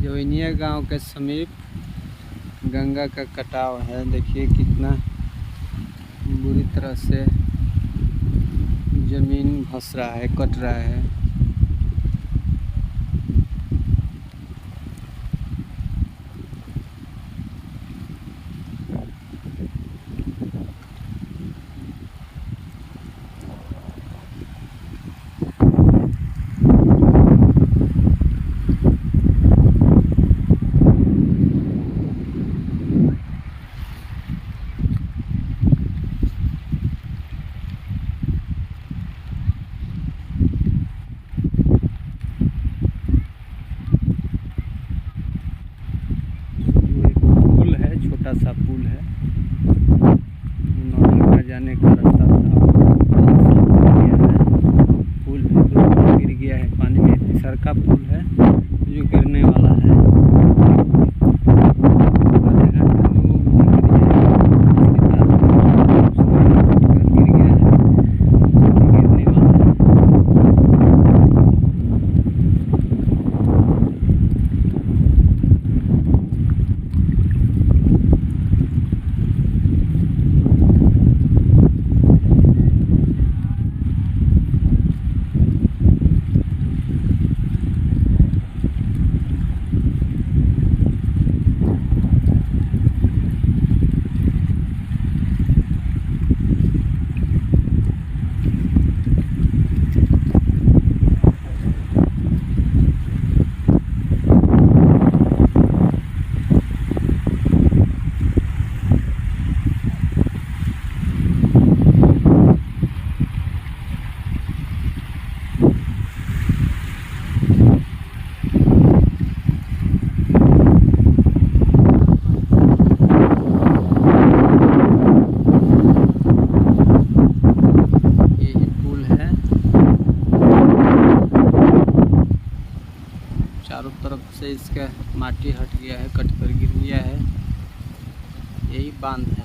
जवैनिया गांव के समीप गंगा का कटाव है। देखिए कितना बुरी तरह से ज़मीन धंस रहा है, कट रहा है। छोटा सा पुल है, नौका जाने का रास्ता था। पुल है, गिर गया है पानी में। इतनी सरका पुल है जो गिरने वाला है। आधे घंटे में वो गिर गया है, गिरने वाला है। चारों तरफ से इसका माटी हट गया है, कट कर गिर गया है। यही बांध है।